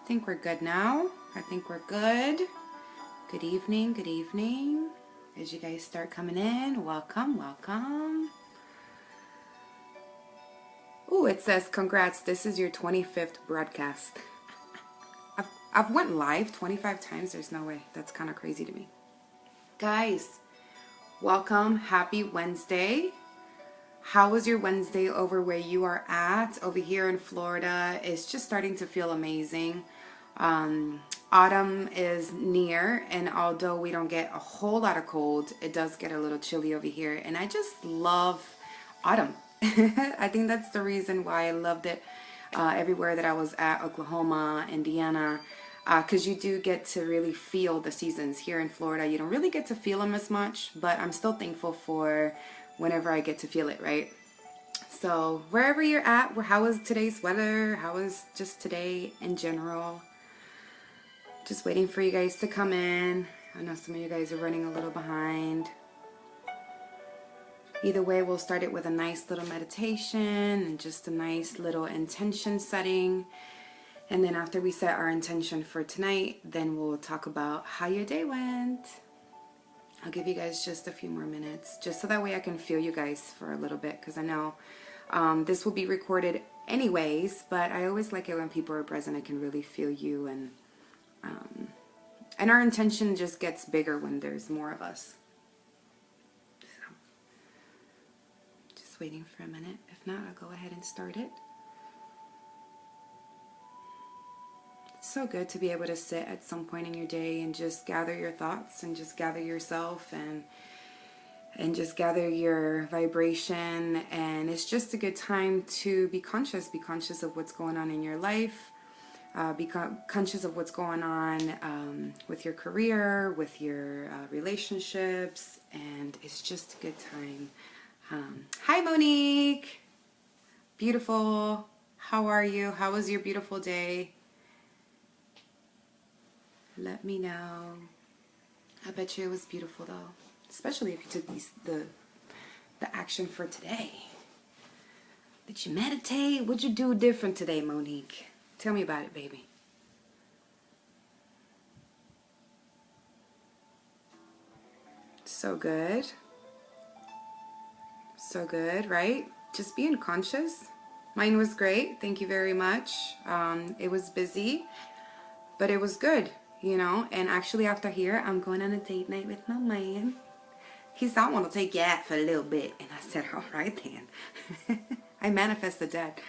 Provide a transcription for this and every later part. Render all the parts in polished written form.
I think we're good now. I think we're good. Good evening, good evening. As you guys start coming in, welcome, welcome. Ooh, it says congrats, this is your 25th broadcast. I've went live 25 times. There's no way. That's kind of crazy to me. Guys, welcome. Happy Wednesday. How was your Wednesday over where you are at? Over here in Florida, it's just starting to feel amazing. Autumn is near, and although we don't get a whole lot of cold, it does get a little chilly over here, and I just love autumn. I think that's the reason why I loved it everywhere that I was at, Oklahoma, Indiana, because you do get to really feel the seasons. Here in Florida, you don't really get to feel them as much, but I'm still thankful for whenever I get to feel it, right? So wherever you're at, how was today's weather? How was just today in general? Just waiting for you guys to come in. I know some of you guys are running a little behind. Either way, we'll start it with a nice little meditation and just a nice little intention setting. And then after we set our intention for tonight, then we'll talk about how your day went. I'll give you guys just a few more minutes, just so that way I can feel you guys for a little bit, because I know this will be recorded anyways, but I always like it when people are present. I can really feel you, and our intention just gets bigger when there's more of us. So, just waiting for a minute. If not, I'll go ahead and start it. It's so good to be able to sit at some point in your day and just gather your thoughts and just gather yourself and just gather your vibration. And it's just a good time to be conscious of what's going on in your life. Be conscious of what's going on with your career, with your relationships, and it's just a good time. Hi, Monique. Beautiful. How are you? How was your beautiful day? Let me know. I bet you it was beautiful, though, especially if you took the action for today. Did you meditate? What'd you do different today, Monique? Tell me about it, baby. So good. So good, right? Just being conscious. Mine was great. Thank you very much. It was busy, but it was good, you know. And actually after here, I'm going on a date night with my man. He said, I want to take you out for a little bit. And I said, all right then. I manifested that.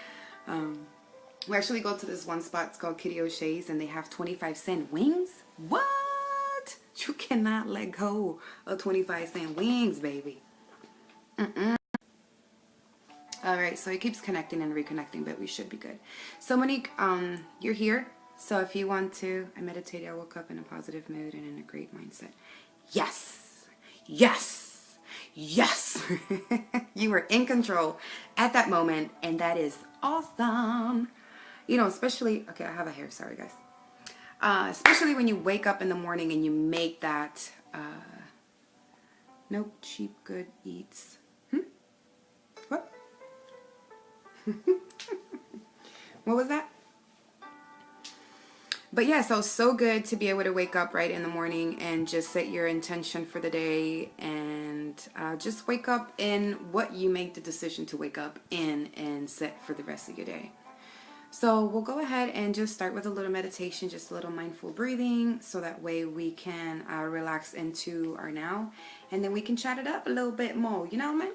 We actually go to this one spot. It's called Kitty O'Shea's, and they have 25-cent wings. What? You cannot let go of 25-cent wings, baby. All right, so it keeps connecting and reconnecting, but we should be good. So Monique, you're here. So if you want to, I meditated, I woke up in a positive mood and in a great mindset. Yes, yes, yes. You were in control at that moment, and that is awesome. You know, especially, okay, I have a hair, sorry guys. Especially when you wake up in the morning and you make that, nope, cheap good eats. What? What was that? But yeah, so good to be able to wake up right in the morning and just set your intention for the day, and just wake up in what you make the decision to wake up in and set for the rest of your day. So we'll go ahead and just start with a little meditation, just a little mindful breathing, so that way we can relax into our now, and then we can chat it up a little bit more, you know what I mean?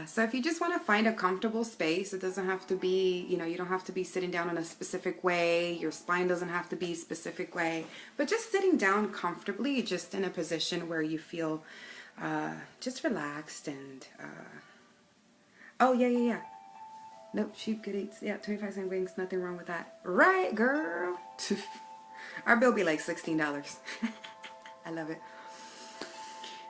So if you just want to find a comfortable space, it doesn't have to be, you know, you don't have to be sitting down in a specific way. Your spine doesn't have to be a specific way, but just sitting down comfortably, just in a position where you feel just relaxed and, oh, yeah. Nope, sheep could eat, yeah, 25-cent wings, nothing wrong with that. Right, girl? Our bill be like $16. I love it.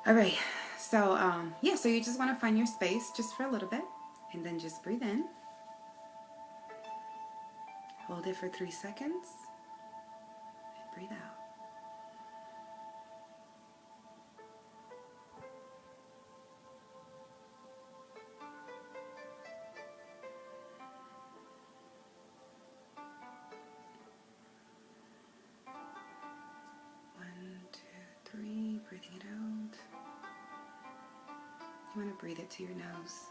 All right. So, yeah, so you just want to find your space just for a little bit, and then just breathe in. Hold it for 3 seconds, and breathe out. want to breathe it to your nose.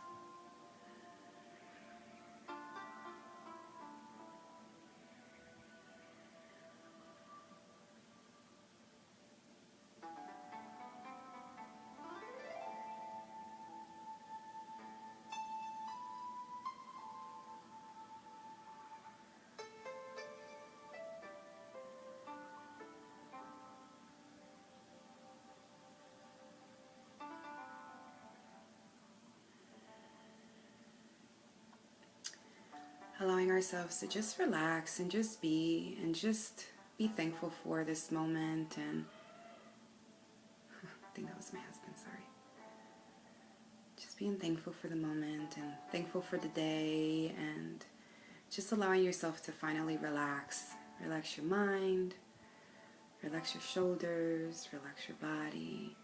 Allowing ourselves to just relax and just be thankful for this moment. And I think that was my husband, sorry. Just being thankful for the moment and thankful for the day, and just allowing yourself to finally relax. Relax your mind, relax your shoulders, relax your body,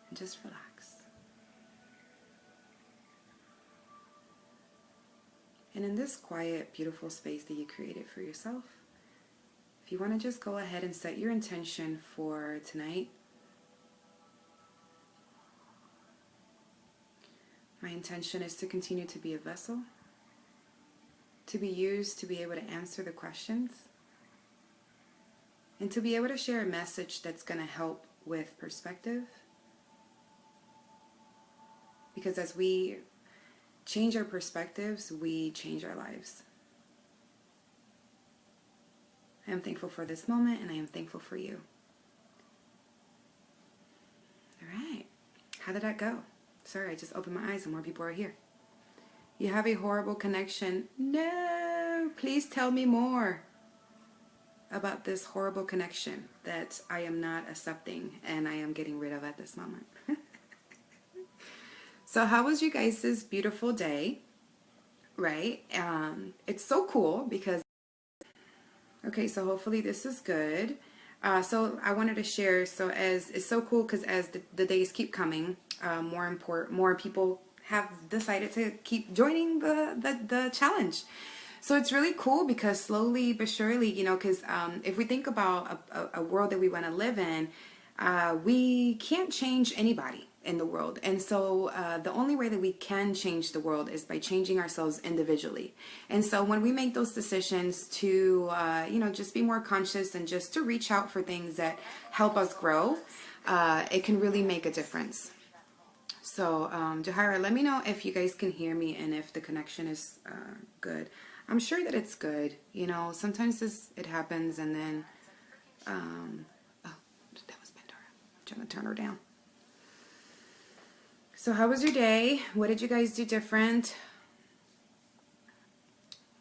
and just relax. And in this quiet, beautiful space that you created for yourself, if you want to just go ahead and set your intention for tonight. My intention is to continue to be a vessel, to be used to be able to answer the questions, and to be able to share a message that's going to help with perspective. Because as we change our perspectives, we change our lives. I am thankful for this moment, and I am thankful for you. All right. How did that go? Sorry, I just opened my eyes and more people are here. You have a horrible connection. No, please tell me more about this horrible connection that I am not accepting and I am getting rid of at this moment. So how was you guys' beautiful day? Right? It's so cool because, okay, so hopefully this is good. So I wanted to share, so as it's so cool because as the days keep coming, more people have decided to keep joining the challenge. So it's really cool because slowly but surely, you know, because if we think about a world that we want to live in, we can't change anybody in the world. And so the only way that we can change the world is by changing ourselves individually. And so when we make those decisions to, you know, just be more conscious and just to reach out for things that help us grow, it can really make a difference. So Jahira, let me know if you guys can hear me and if the connection is good. I'm sure that it's good. You know, sometimes it happens and then, oh, that was Pandora. I'm trying to turn her down. So how was your day? What did you guys do different?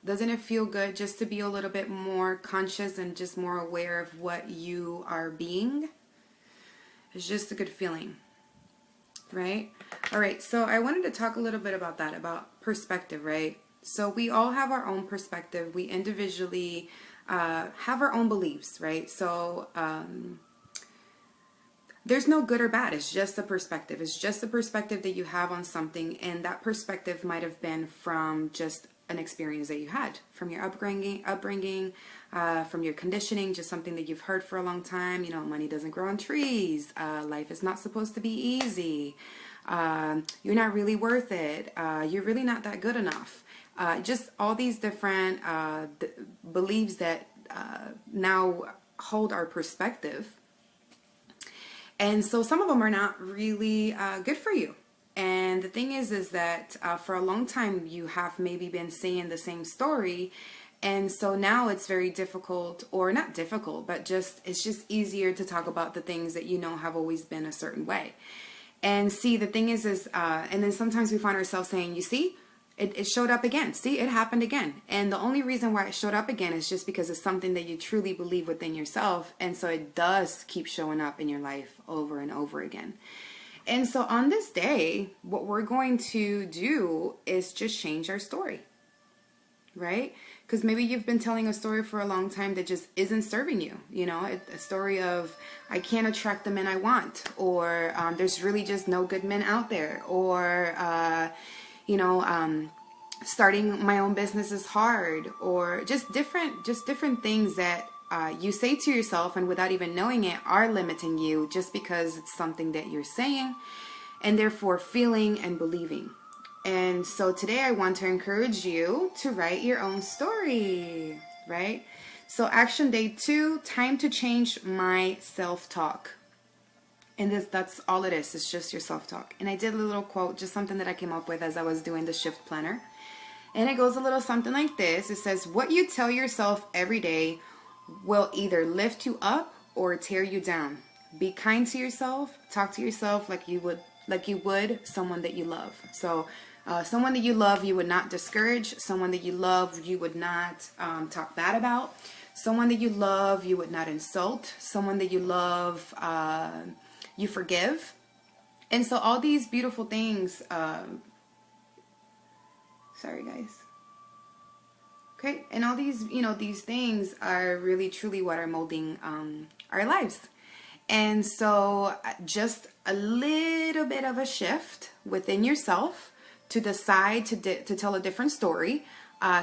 Doesn't it feel good just to be a little bit more conscious and just more aware of what you are being? It's just a good feeling, right? All right, so I wanted to talk a little bit about that, about perspective, right? So we all have our own perspective. We individually have our own beliefs, right? So there's no good or bad. It's just a perspective. It's just a perspective that you have on something, and that perspective might have been from just an experience that you had, from your upbringing, from your conditioning, just something that you've heard for a long time. You know, money doesn't grow on trees. Life is not supposed to be easy. You're not really worth it. You're really not that good enough. Just all these different beliefs that now hold our perspective. And so some of them are not really good for you. And the thing is that for a long time you have maybe been saying the same story. And so now it's very difficult, or not difficult, but it's just easier to talk about the things that you know have always been a certain way. And see, the thing is and then sometimes we find ourselves saying, you see, it showed up again. See, it happened again. And the only reason why it showed up again is just because it's something that you truly believe within yourself. And so it does keep showing up in your life over and over again. And so on this day, what we're going to do is just change our story, right? Because maybe you've been telling a story for a long time that just isn't serving you. You know, a story of, I can't attract the men I want, or there's really just no good men out there, or you know, starting my own business is hard, or just different things that you say to yourself, and without even knowing it, are limiting you just because it's something that you're saying. and therefore feeling and believing. And so today I want to encourage you to write your own story, right? So action day 2, time to change my self-talk. And that's all it is. It's just your self-talk. And I did a little quote, just something that I came up with as I was doing the shift planner. And it goes a little something like this. It says, what you tell yourself every day will either lift you up or tear you down. Be kind to yourself. Talk to yourself like you would someone that you love. So someone that you love, you would not discourage. Someone that you love, you would not talk bad about. Someone that you love, you would not insult. Someone that you love, you forgive. And so all these beautiful things, sorry guys. Okay, and all these, these things are really truly what are molding our lives. And so just a little bit of a shift within yourself to decide to tell a different story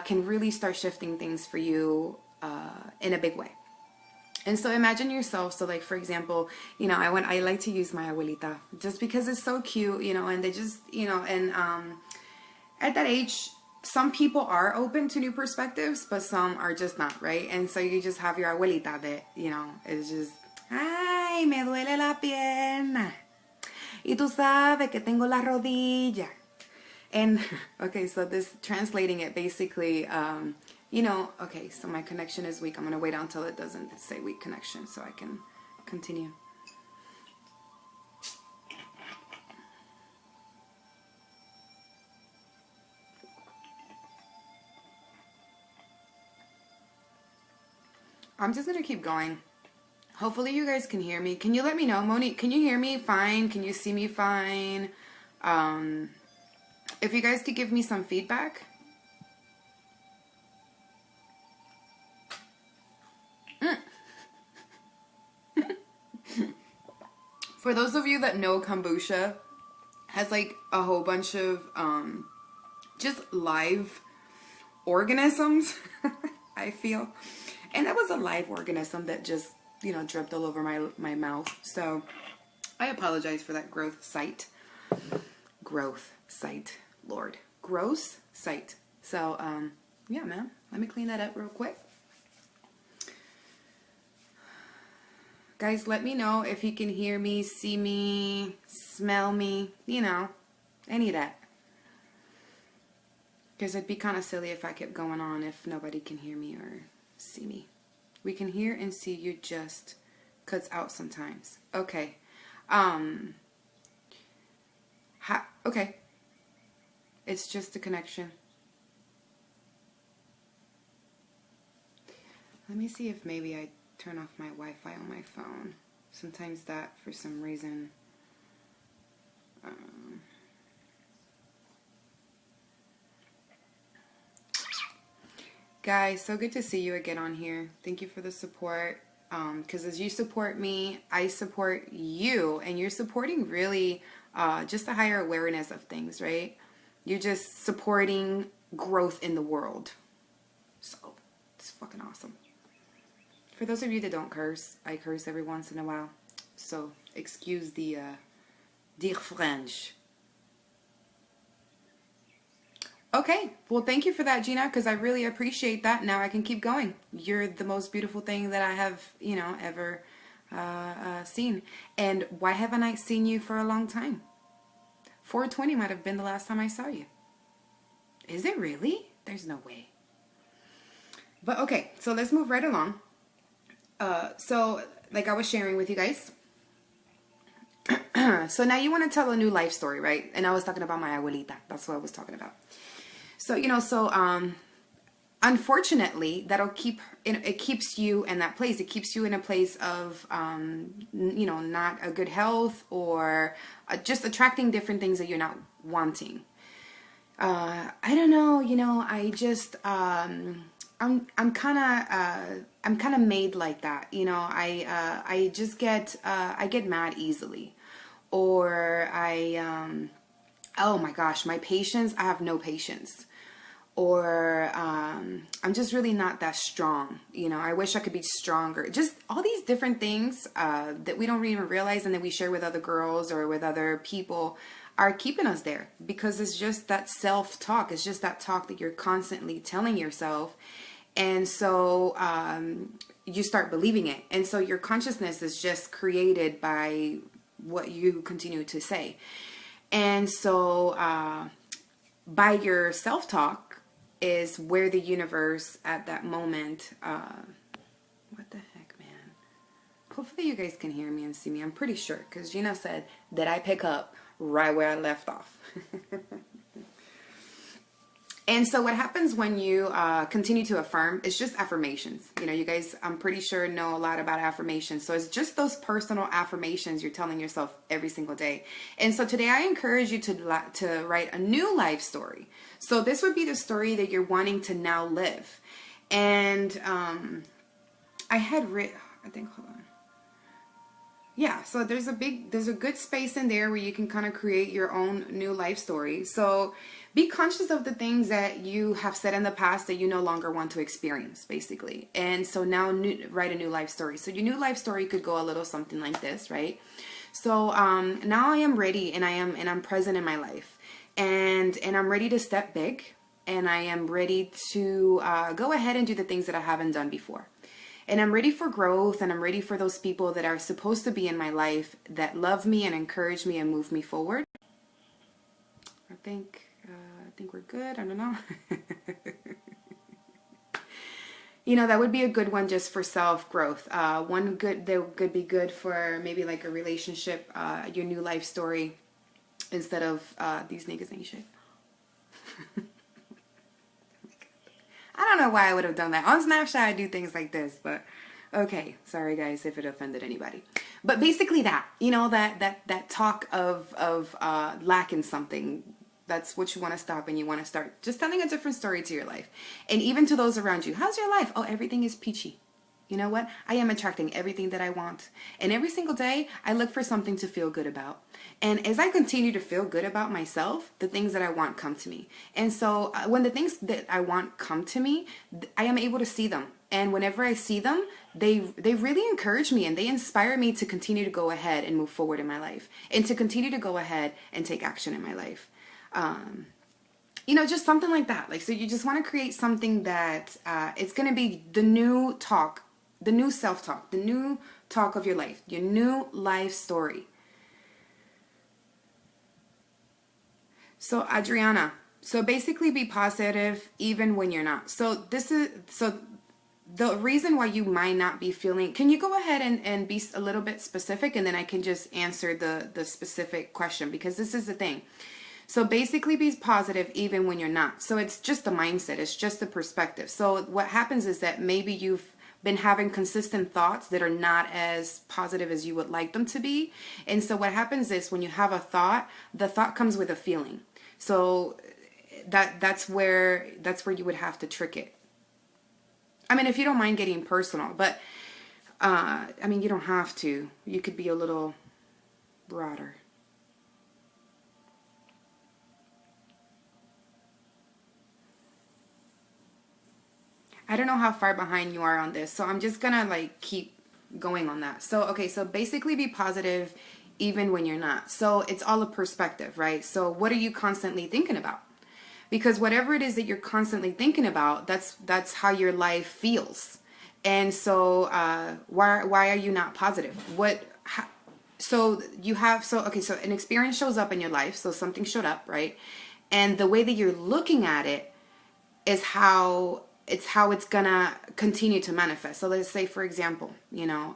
can really start shifting things for you in a big way. And so imagine yourself, so like for example, I like to use my abuelita just because it's so cute, and they just, and at that age, some people are open to new perspectives, but some are just not, right? And so you just have your abuelita that, is just, ay, me duele la pierna. Y tú sabes que tengo la rodilla. And, okay, so this, translating it basically, okay, so my connection is weak. I'm going to wait until it doesn't say weak connection so I can continue. I'm just going to keep going. Hopefully you guys can hear me. Can you let me know? Monique, can you hear me fine? Can you see me fine? If you guys could give me some feedback. For those of you that know, kombucha has like a whole bunch of just live organisms, I feel. And that was a live organism that just, dripped all over my mouth. So I apologize for that growth sight. Growth sight, Lord. Gross sight. So, yeah, man. Let me clean that up real quick. Guys, let me know if you can hear me, see me, smell me, any of that. Because it'd be kind of silly if I kept going on if nobody can hear me or see me. We can hear and see you, just cuts out sometimes. Okay. Okay. It's just a connection. Let me see if maybe I turn off my Wi-Fi on my phone. Sometimes that, for some reason, guys, so good to see you again on here. Thank you for the support. Because as you support me, I support you, and you're supporting really just a higher awareness of things, right? You're just supporting growth in the world. So it's fucking awesome. For those of you that don't curse, I curse every once in a while. So excuse the dire French. Okay, well, thank you for that, Gina, because I really appreciate that. Now I can keep going. You're the most beautiful thing that I have, ever seen. And why haven't I seen you for a long time? 420 might have been the last time I saw you. Is it really? There's no way. But okay, so let's move right along. So, like I was sharing with you guys. So now you want to tell a new life story, right? And I was talking about my abuelita. That's what I was talking about. So, unfortunately, it keeps you in that place. It keeps you in a place of, not a good health, or just attracting different things that you're not wanting. I don't know, I just, I'm kind of made like that. I just get, I get mad easily, or oh my gosh, my patience, I have no patience. Or I'm just really not that strong. You know, I wish I could be stronger. Just all these different things that we don't even realize and that we share with other girls or with other people are keeping us there, because it's just that self-talk. It's just that talk that you're constantly telling yourself. And so you start believing it. And so your consciousness is just created by what you continue to say. And so by your self-talk is where the universe at that moment, what the heck, man? Hopefully you guys can hear me and see me. I'm pretty sure, because Gina said that I pick up right where I left off. And so what happens when you continue to affirm, it's just affirmations. You know, you guys, I'm pretty sure know a lot about affirmations. So it's just those personal affirmations you're telling yourself every single day. And so today I encourage you to write a new life story. So this would be the story that you're wanting to now live. And I had written, I think, hold on. Yeah, so there's a good space in there where you can kind of create your own new life story. So be conscious of the things that you have said in the past that you no longer want to experience, basically. And so now write a new life story. So your new life story could go a little something like this, right? So now I am ready, and I'm present in my life, and I'm ready to step big, and I am ready to go ahead and do the things that I haven't done before. And I'm ready for growth, and I'm ready for those people that are supposed to be in my life that love me and encourage me and move me forward. I think we're good. I don't know. You know, that would be a good one just for self-growth. One good that could be good for maybe like a relationship, your new life story, instead of these niggas ain't shit. I don't know why I would have done that. On Snapchat, I do things like this, but okay. Sorry, guys, if it offended anybody. But basically that, you know, that talk of lacking something, that's what you want to stop, and you want to start just telling a different story to your life. And even to those around you. How's your life? Oh, everything is peachy. You know what? I am attracting everything that I want. And every single day, I look for something to feel good about. And as I continue to feel good about myself, the things that I want come to me. And so when the things that I want come to me, I am able to see them. And whenever I see them, they really encourage me, and they inspire me to continue to go ahead and move forward in my life, and to continue to go ahead and take action in my life. You know, just something like that. Like, so you just want to create something that it's going to be the new talk, the new self-talk, the new talk of your life, your new life story. So Adriana, so basically be positive even when you're not. So the reason why you might not be feeling, can you go ahead and be a little bit specific, and then I can just answer the specific question, because this is the thing. So basically be positive even when you're not. So it's just the mindset. It's just the perspective. So what happens is that maybe you've been having consistent thoughts that are not as positive as you would like them to be. And so what happens is when you have a thought, the thought comes with a feeling. So that's where you would have to trick it. I mean, if you don't mind getting personal, but I mean, you don't have to. You could be a little broader. I don't know how far behind you are on this, so I'm just gonna like keep going on that. So, okay, so basically be positive even when you're not. So it's all a perspective, right? So what are you constantly thinking about? Because whatever it is that you're constantly thinking about, that's how your life feels. And so why are you not positive? So an experience shows up in your life, so something showed up, right? And the way that you're looking at it is how it's gonna continue to manifest. So let's say, for example, you know,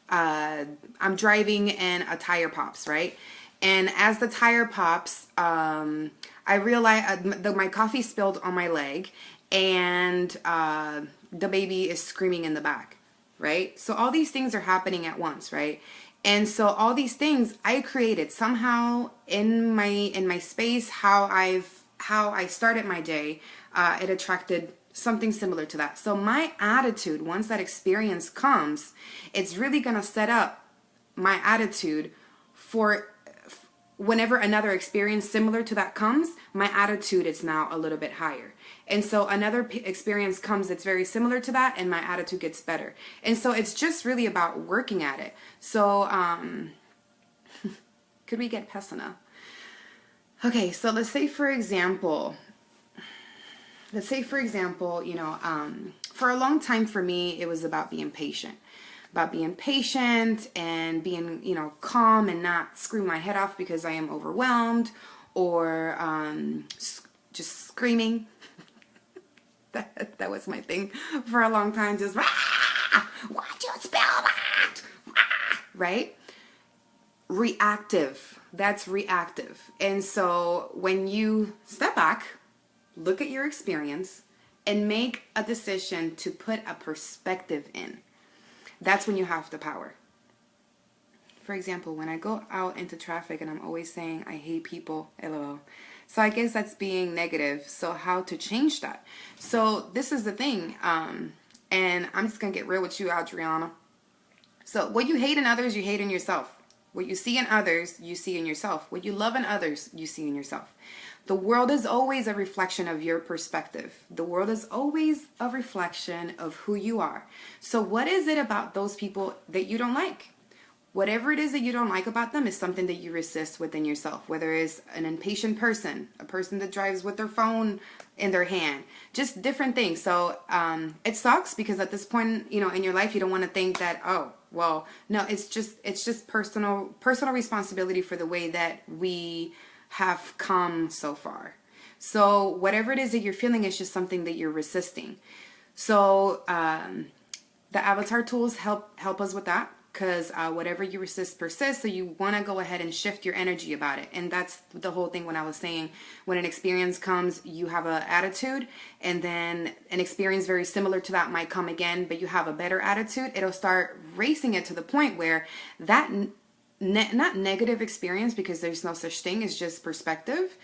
I'm driving and a tire pops, right? And as the tire pops, I realize my coffee spilled on my leg, and the baby is screaming in the back, right? So all these things are happening at once, right? And so all these things I created somehow in my space, how I started my day, it attracted something similar to that. So my attitude, once that experience comes, it's really going to set up my attitude for whenever another experience similar to that comes, my attitude is now a little bit higher. And so another experience comes that's very similar to that, and my attitude gets better. And so it's just really about working at it. So, could we get Pesana? Okay, so let's say for example, you know, for a long time for me, it was about being patient. About being patient and being, you know, calm and not scream my head off because I am overwhelmed, or just screaming. That was my thing for a long time. Just, why'd you spell that? Right? Reactive. That's reactive. And so when you step back, look at your experience, and make a decision to put a perspective in, that's when you have the power. For example, when I go out into traffic and I'm always saying, I hate people, LOL. So I guess that's being negative. So how to change that? So this is the thing. And I'm just going to get real with you, Adriana. So what you hate in others, you hate in yourself. What you see in others, you see in yourself. What you love in others, you see in yourself. The world is always a reflection of your perspective. The world is always a reflection of who you are. So what is it about those people that you don't like? Whatever it is that you don't like about them is something that you resist within yourself, whether it's an impatient person, a person that drives with their phone in their hand, just different things. So it sucks because at this point, you know, in your life, you don't want to think that, oh, well, no, it's just personal responsibility for the way that we have come so far. So whatever it is that you're feeling is just something that you're resisting. So the avatar tools help us with that. Because whatever you resist persists, so you want to go ahead and shift your energy about it. And that's the whole thing when I was saying, when an experience comes, you have an attitude, and then an experience very similar to that might come again, but you have a better attitude. It'll start racing it to the point where that, not negative experience, because there's no such thing, it's just perspective.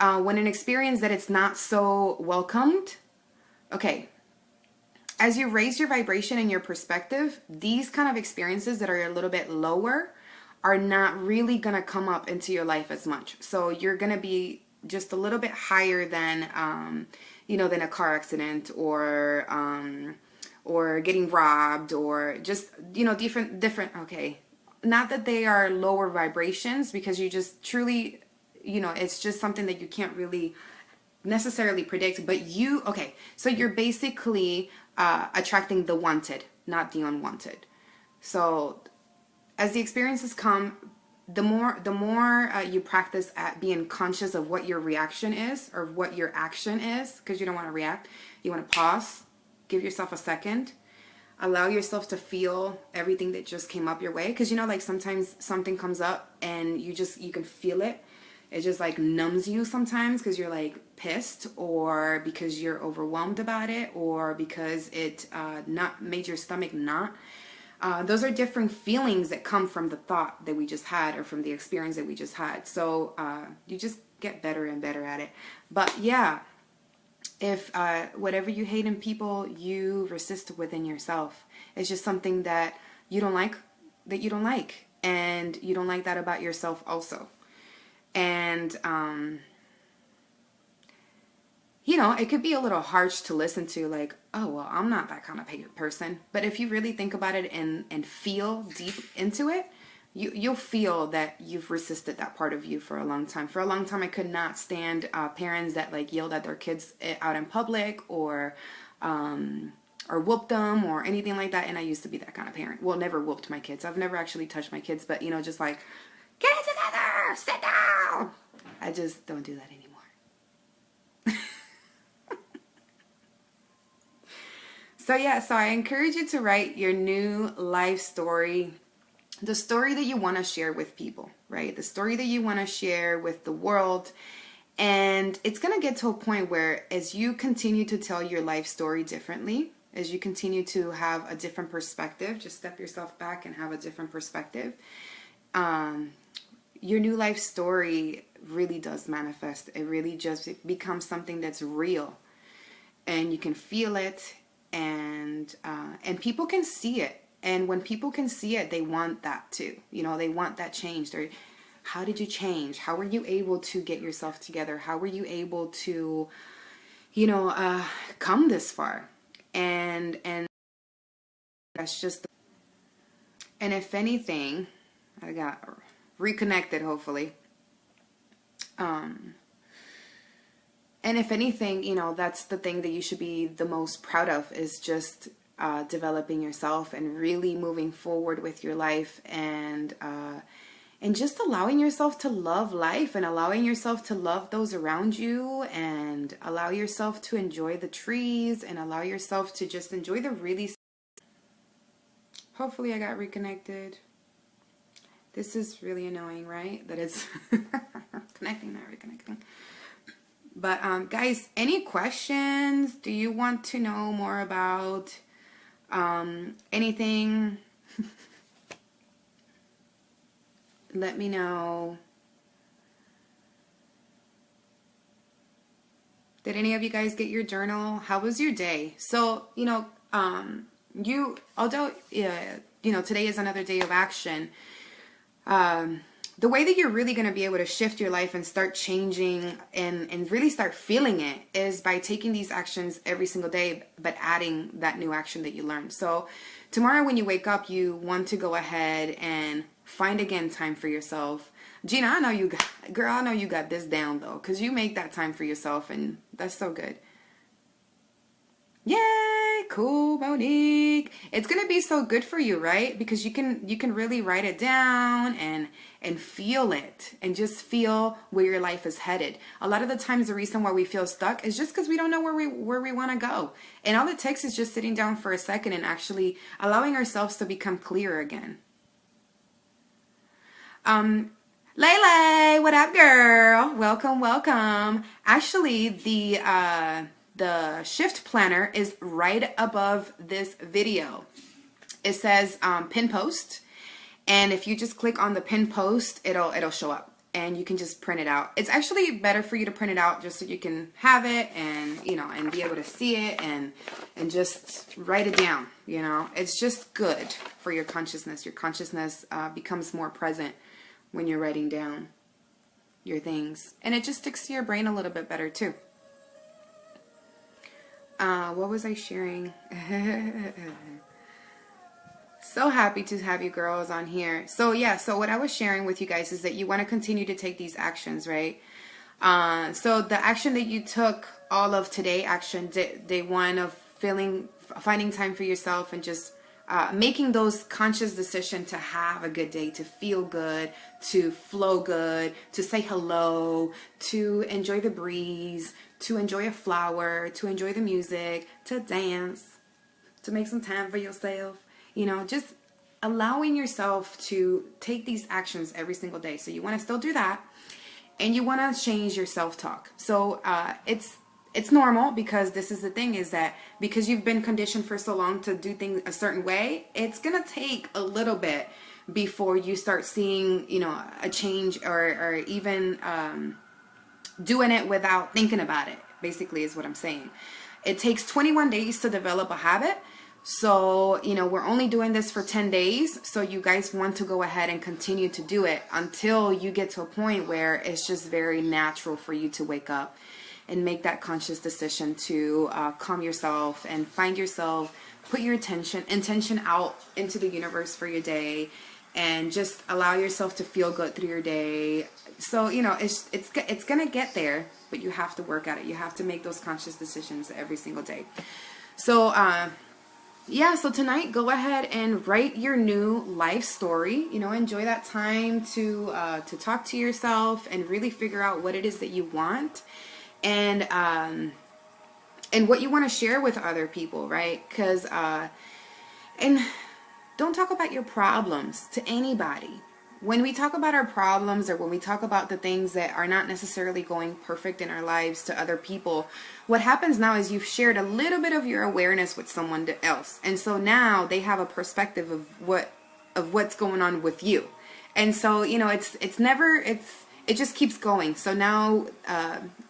When an experience that it's not so welcomed, okay, as you raise your vibration and your perspective, these kind of experiences that are a little bit lower are not really going to come up into your life as much. So you're going to be just a little bit higher than, you know, than a car accident, or getting robbed, or just, you know, different, okay. Not that they are lower vibrations, because you just truly, you know, it's just something that you can't really necessarily predict, but okay, so you're basically attracting the wanted, not the unwanted. So as the experiences come, the more you practice at being conscious of what your reaction is, or what your action is, because you don't want to react, you want to pause, give yourself a second, allow yourself to feel everything that just came up your way. Because, you know, like sometimes something comes up and you can feel it. It just like numbs you sometimes because you're like pissed, or because you're overwhelmed about it, or because it not made your stomach knot. Those are different feelings that come from the thought that we just had, or from the experience that we just had. So you just get better and better at it. But yeah, if whatever you hate in people, you resist within yourself. It's just something that you don't like, and you don't like that about yourself also. And, you know, it could be a little harsh to listen to, like, oh, well, I'm not that kind of person. But if you really think about it and feel deep into it, you'll feel that you've resisted that part of you for a long time. For a long time, I could not stand parents that, like, yelled at their kids out in public, or whooped them, or anything like that. And I used to be that kind of parent. Well, never whooped my kids. I've never actually touched my kids, but, you know, just like, get it together, sit down. I just don't do that anymore. So yeah, so I encourage you to write your new life story, the story that you want to share with people, right? The story that you want to share with the world. And it's going to get to a point where, as you continue to tell your life story differently, as you continue to have a different perspective, just step yourself back and have a different perspective, your new life story really does manifest. It really just becomes something that's real, and you can feel it, and people can see it. And when people can see it, they want that too. You know, they want that change. How did you change? How were you able to get yourself together? How were you able to, come this far? And that's just, and if anything, I got reconnected, hopefully. And if anything, that's the thing that you should be the most proud of, is just developing yourself and really moving forward with your life, and just allowing yourself to love life, and allowing yourself to love those around you, and allow yourself to enjoy the trees, and allow yourself to just enjoy the really... Hopefully I got reconnected. This is really annoying, right? That it's connecting, not reconnecting. But guys, any questions? Do you want to know more about anything? Let me know. Did any of you guys get your journal? How was your day? So, although today is another day of action, the way that you're really going to be able to shift your life and start changing and really start feeling it is by taking these actions every single day, but adding that new action that you learned. So tomorrow when you wake up, you want to go ahead and find again time for yourself. Gina, I know you got this down though, because you make that time for yourself, and that's so good. Yay, cool, Monique. It's gonna be so good for you, right? Because you can really write it down and feel it, and just feel where your life is headed. A lot of the times the reason why we feel stuck is just because we don't know where we want to go. And all it takes is just sitting down for a second and actually allowing ourselves to become clear again. Lele, what up, girl? Welcome, welcome. Actually, the shift planner is right above this video. It says pin post, and if you just click on the pin post, it'll show up, and you can just print it out. It's actually better for you to print it out just so you can have it, and and be able to see it, and just write it down. It's just good for your consciousness. Your consciousness becomes more present when you're writing down your things, and it just sticks to your brain a little bit better too. What was I sharing? So happy to have you girls on here. So yeah, so what I was sharing with you guys is that you want to continue to take these actions, right? So the action that you took, all of today, action day one of finding time for yourself, and just making those conscious decisions to have a good day, to feel good, to flow good, to say hello, to enjoy the breeze, to enjoy a flower, to enjoy the music, to dance, to make some time for yourself. Just allowing yourself to take these actions every single day. So you want to still do that, and you want to change your self-talk. So it's normal, because this is the thing, is that because you've been conditioned for so long to do things a certain way, it's going to take a little bit before you start seeing, a change, or even doing it without thinking about it, basically, is what I'm saying. It takes 21 days to develop a habit. So, we're only doing this for 10 days. So you guys want to go ahead and continue to do it until you get to a point where it's just very natural for you to wake up and make that conscious decision to calm yourself and find yourself, put your intention out into the universe for your day, and just allow yourself to feel good through your day. So, it's going to get there, but you have to work at it. You have to make those conscious decisions every single day. So, yeah, so tonight, go ahead and write your new life story. Enjoy that time to talk to yourself and really figure out what it is that you want, and what you want to share with other people, right? Because and don't talk about your problems to anybody. When we talk about our problems, or when we talk about the things that are not necessarily going perfect in our lives to other people, what happens now is you've shared a little bit of your awareness with someone else. And so now they have a perspective of what's going on with you. And so, it just keeps going. So now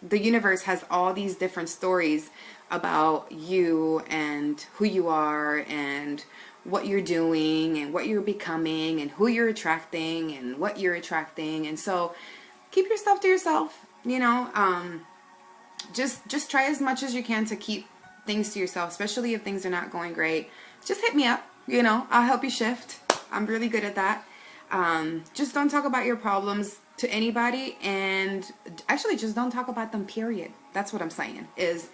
the universe has all these different stories about you, and who you are, and what you're doing and what you're becoming and who you're attracting and what you're attracting. And so keep yourself to yourself, you know. Just try as much as you can to keep things to yourself, especially if things are not going great. Just hit me up, you know, I'll help you shift. I'm really good at that. Just don't talk about your problems to anybody, and actually just don't talk about them, period. That's what I'm saying, is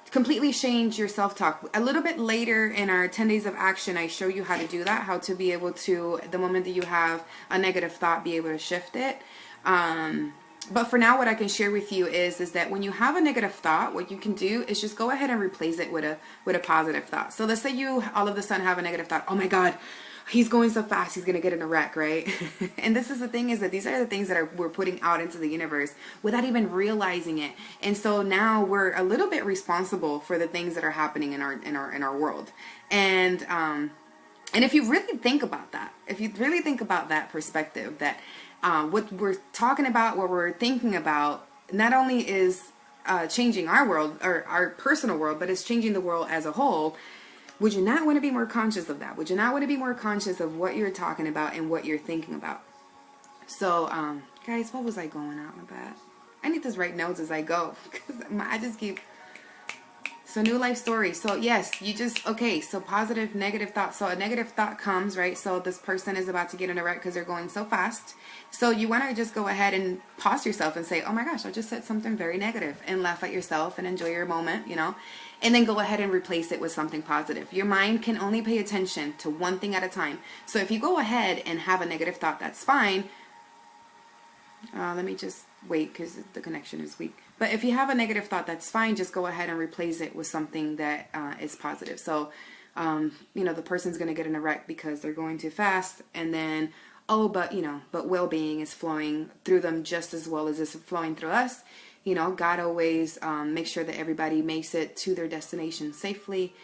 completely change your self-talk. A little bit later in our 10 days of action, I show you how to do that, how to be able to, the moment that you have a negative thought, be able to shift it. But for now, what I can share with you is that when you have a negative thought, what you can do is just go ahead and replace it with a positive thought. So let's say you all of a sudden have a negative thought. Oh my God, he's going so fast, he's going to get in a wreck, right? And this is the thing, is that these are the things that we're putting out into the universe without even realizing it. And so now we're a little bit responsible for the things that are happening in our world. And if you really think about that, perspective, that what we're talking about, what we're thinking about, not only is changing our world, or our personal world, but it's changing the world as a whole. Would you not want to be more conscious of that? Would you not want to be more conscious of what you're talking about and what you're thinking about? So, guys, what was I going on about? I need to write notes as I go, because I just keep... So new life story. So yes, you just, okay, so positive, negative thoughts. So a negative thought comes, right? So this person is about to get in a wreck because they're going so fast. So you want to just go ahead and pause yourself and say, oh my gosh, I just said something very negative, and laugh at yourself and enjoy your moment, you know, and then go ahead and replace it with something positive. Your mind can only pay attention to one thing at a time. So if you go ahead and have a negative thought, that's fine. Let me just wait because the connection is weak. But if you have a negative thought, that's fine. Just go ahead and replace it with something that is positive. So, you know, the person's going to get in a wreck because they're going too fast. And then, oh, but, you know, but well-being is flowing through them just as well as it's flowing through us. You know, God always makes sure that everybody makes it to their destination safely.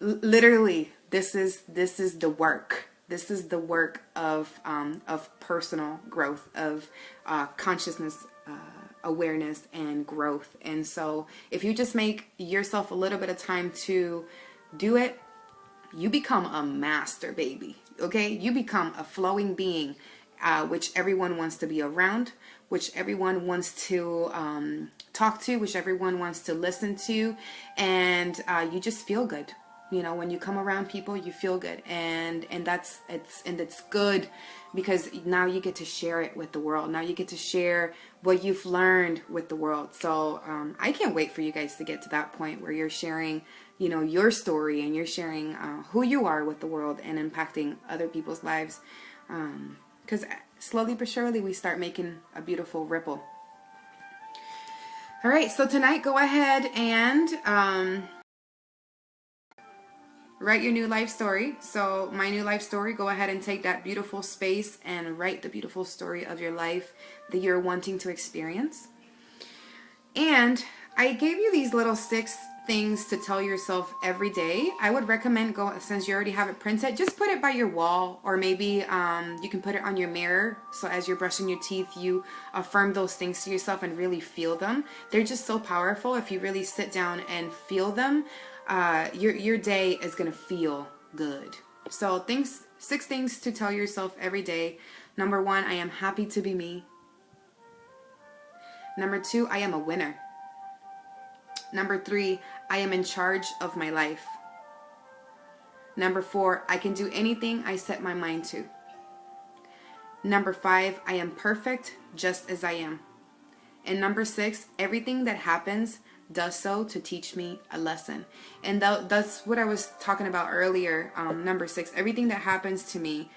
Literally, this is the work. This is the work of personal growth, of consciousness, awareness, and growth. And so if you just make yourself a little bit of time to do it, you become a master, baby. Okay? You become a flowing being, which everyone wants to be around, which everyone wants to talk to, which everyone wants to listen to. And you just feel good. You know, when you come around people, you feel good, and it's good, because now you get to share it with the world. Now you get to share what you've learned with the world. So I can't wait for you guys to get to that point where you're sharing, you know, your story, and you're sharing who you are with the world and impacting other people's lives. Because slowly but surely we start making a beautiful ripple. All right, so tonight, go ahead and write your new life story. So my new life story, go ahead and take that beautiful space and write the beautiful story of your life that you're wanting to experience. And I gave you these little 6 things to tell yourself every day. I would recommend, since you already have it printed, just put it by your wall, or maybe you can put it on your mirror. So as you're brushing your teeth, you affirm those things to yourself and really feel them. They're just so powerful. If you really sit down and feel them, your day is going to feel good. So 6 things to tell yourself every day. Number 1, I am happy to be me. Number 2, I am a winner. Number 3, I am in charge of my life. Number 4, I can do anything I set my mind to. Number 5, I am perfect just as I am. And number 6, everything that happens does so to teach me a lesson. And that's what I was talking about earlier. Number 6, everything that happens to me,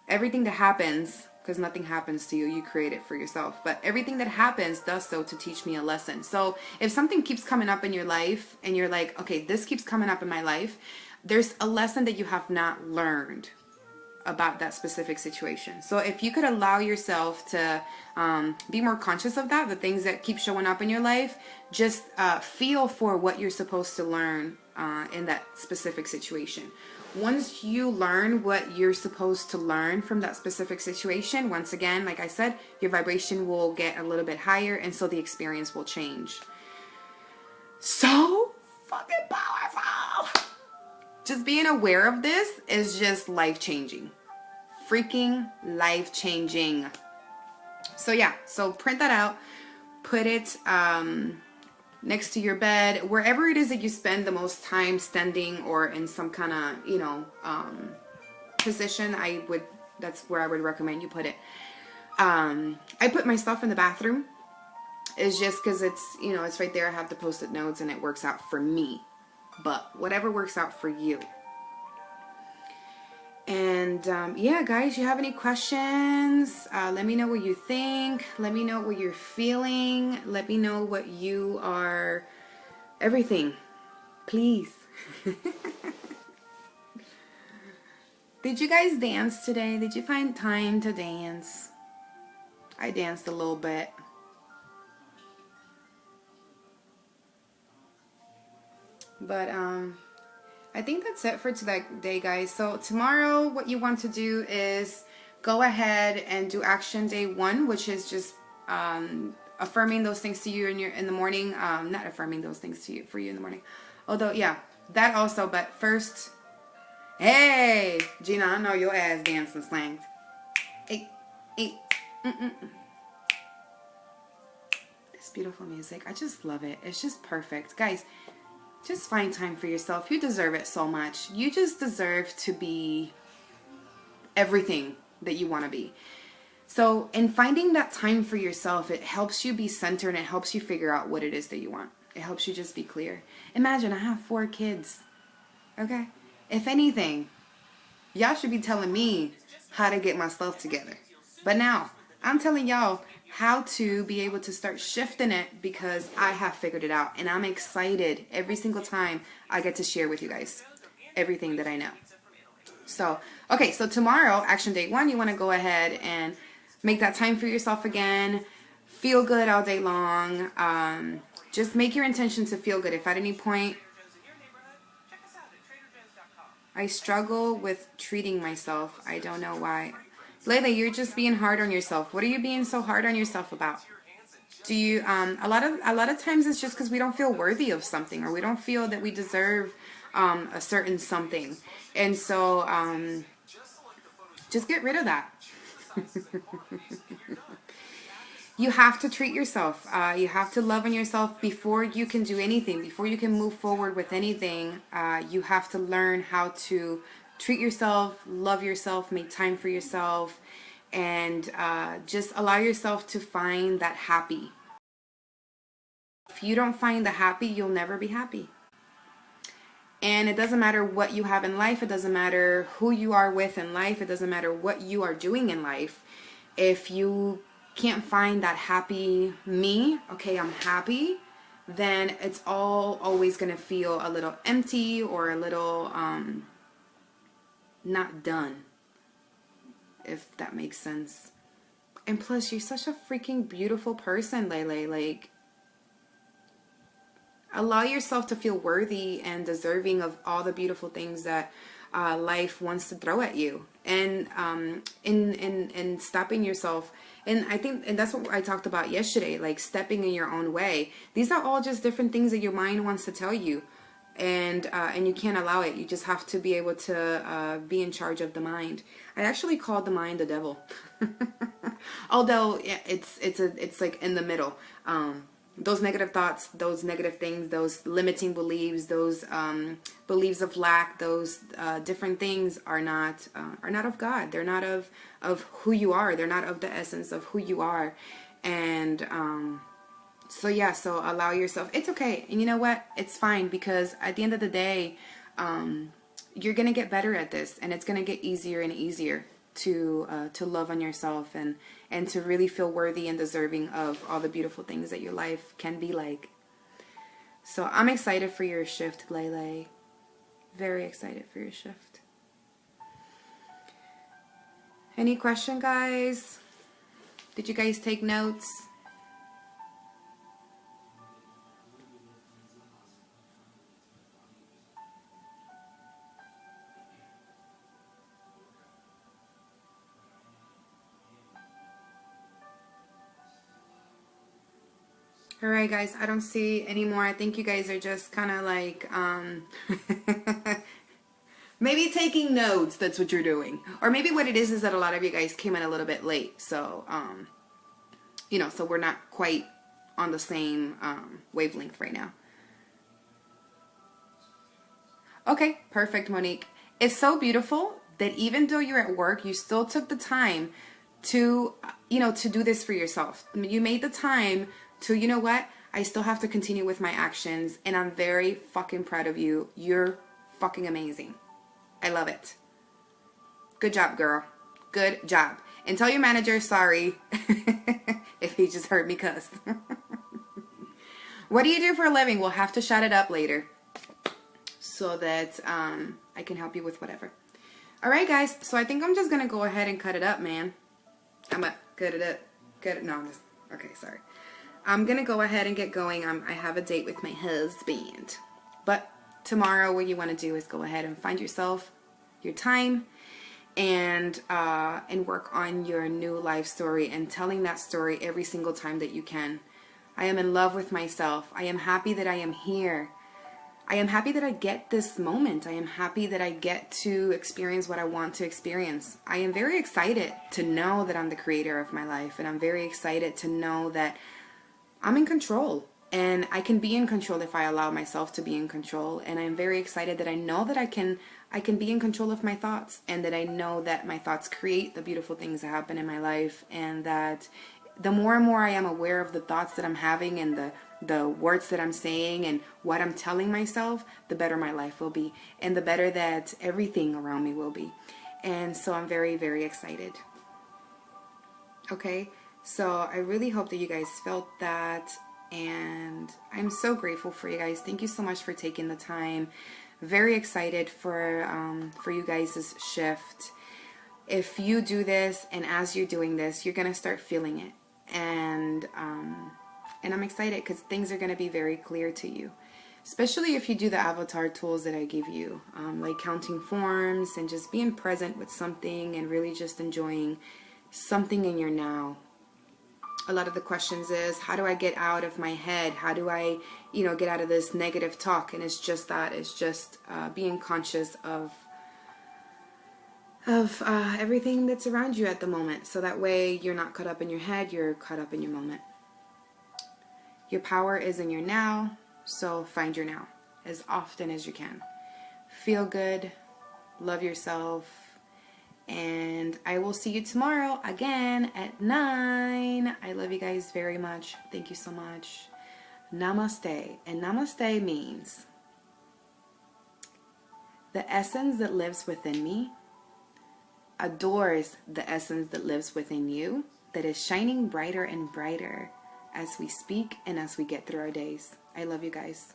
everything that happens, because nothing happens to you, you create it for yourself, but everything that happens does so to teach me a lesson. So if something keeps coming up in your life and you're like, okay, this keeps coming up in my life, there's a lesson that you have not learned about that specific situation. So if you could allow yourself to be more conscious of that, the things that keep showing up in your life, just feel for what you're supposed to learn in that specific situation. Once you learn what you're supposed to learn from that specific situation, once again, like I said, your vibration will get a little bit higher, and so the experience will change. So fucking powerful! just being aware of this is just life-changing. Freaking life-changing. So yeah, so print that out, put it next to your bed, wherever it is that you spend the most time standing or in some kind of, you know, position. That's where I would recommend you put it. I put my stuff in the bathroom. It's just because it's, you know, it's right there. I have the post-it notes and it works out for me. But whatever works out for you. And yeah, guys, you have any questions? Let me know what you think. Let me know what you're feeling. Let me know what you are, everything. Please. Did you guys dance today? Did you find time to dance? I danced a little bit. But I think that's it for today, guys. So tomorrow, what you want to do is go ahead and do action day 1, which is just affirming those things to you in the morning. Not affirming those things to you for you in the morning. Although, yeah, that also. But first, hey, Gina, I know your ass dancing slang. Hey, hey, This beautiful music, I just love it. It's just perfect, guys. Just find time for yourself. You deserve it so much. You just deserve to be everything that you want to be. So in finding that time for yourself, it helps you be centered and it helps you figure out what it is that you want. It helps you just be clear. Imagine I have 4 kids. Okay? If anything, y'all should be telling me how to get my stuff together. But now, I'm telling y'all how to be able to start shifting it because I have figured it out. And I'm excited every single time I get to share with you guys everything that I know. So, okay, so tomorrow, action day 1, you want to go ahead and make that time for yourself again. Feel good all day long. Just make your intention to feel good. If at any point I struggle with treating myself, I don't know why. Layla, you're just being hard on yourself. What are you being so hard on yourself about? Do you a lot of times it's just because we don't feel worthy of something, or we don't feel that we deserve a certain something, and so just get rid of that. You have to treat yourself. You have to love on yourself before you can do anything. Before you can move forward with anything, you have to learn how to treat yourself, love yourself, make time for yourself, and just allow yourself to find that happy. If you don't find the happy, you'll never be happy. And it doesn't matter what you have in life. It doesn't matter who you are with in life. It doesn't matter what you are doing in life. If you can't find that happy me, okay, I'm happy, then it's always going to feel a little empty or a little not done, if that makes sense. And plus, you're such a freaking beautiful person, Lele. Like, allow yourself to feel worthy and deserving of all the beautiful things that life wants to throw at you. And in stopping yourself, and I think, and that's what I talked about yesterday, like stepping in your own way. These are all just different things that your mind wants to tell you. And you can't allow it. You just have to be able to be in charge of the mind. I actually called the mind the devil, although yeah, it's like in the middle. Those negative thoughts, those negative things, those limiting beliefs, those beliefs of lack, those different things are not of God. They're not of who you are. They're not of the essence of who you are. And so yeah, so allow yourself. It's okay. And you know what? It's fine, because at the end of the day, you're going to get better at this, and it's going to get easier and easier to love on yourself and to really feel worthy and deserving of all the beautiful things that your life can be like. So I'm excited for your shift, Lele. Very excited for your shift. Any question, guys? Did you guys take notes? Alright, guys, I don't see any more. I think you guys are just kind of like Maybe taking notes, that's what you're doing. Or maybe what it is that a lot of you guys came in a little bit late. So, you know, so we're not quite on the same wavelength right now. Okay, perfect, Monique. It's so beautiful that even though you're at work, you still took the time to, you know, to do this for yourself. You made the time to, you know what? I still have to continue with my actions, and I'm very fucking proud of you. You're fucking amazing. I love it. Good job, girl. Good job. And tell your manager sorry if he just heard me cuss. What do you do for a living? We'll have to shout it up later so that I can help you with whatever. All right, guys. So I think I'm just going to go ahead and cut it up, man. I'm going to cut it up. Cut it. No, I'm just... Okay, sorry. I'm going to go ahead and get going. I have a date with my husband. But tomorrow what you want to do is go ahead and find yourself your time and work on your new life story and telling that story every single time that you can. I am in love with myself. I am happy that I am here. I am happy that I get this moment. I am happy that I get to experience what I want to experience. I am very excited to know that I'm the creator of my life, and I'm very excited to know that I'm in control. And I can be in control if I allow myself to be in control. And I'm very excited that I know that I can be in control of my thoughts, and that I know that my thoughts create the beautiful things that happen in my life, and that the more and more I am aware of the thoughts that I'm having and the words that I'm saying and what I'm telling myself, the better my life will be, and the better that everything around me will be. And so I'm very, very excited. Okay, so I really hope that you guys felt that, and I'm so grateful for you guys. Thank you so much for taking the time. Very excited for you guys' shift. If you do this, and as you're doing this, you're gonna start feeling it, and I'm excited because things are gonna be very clear to you, especially if you do the avatar tools that I give you, like counting forms and just being present with something and really just enjoying something in your now. A lot of the questions is, how do I get out of my head? How do I, you know, get out of this negative talk? And it's just that. It's just being conscious of everything that's around you at the moment. So that way you're not caught up in your head, you're caught up in your moment. Your power is in your now, so find your now as often as you can. Feel good, love yourself, and I will see you tomorrow again at 9. I love you guys very much. Thank you so much. Namaste. And namaste means the essence that lives within me adores the essence that lives within you, that is shining brighter and brighter as we speak and as we get through our days. I love you guys.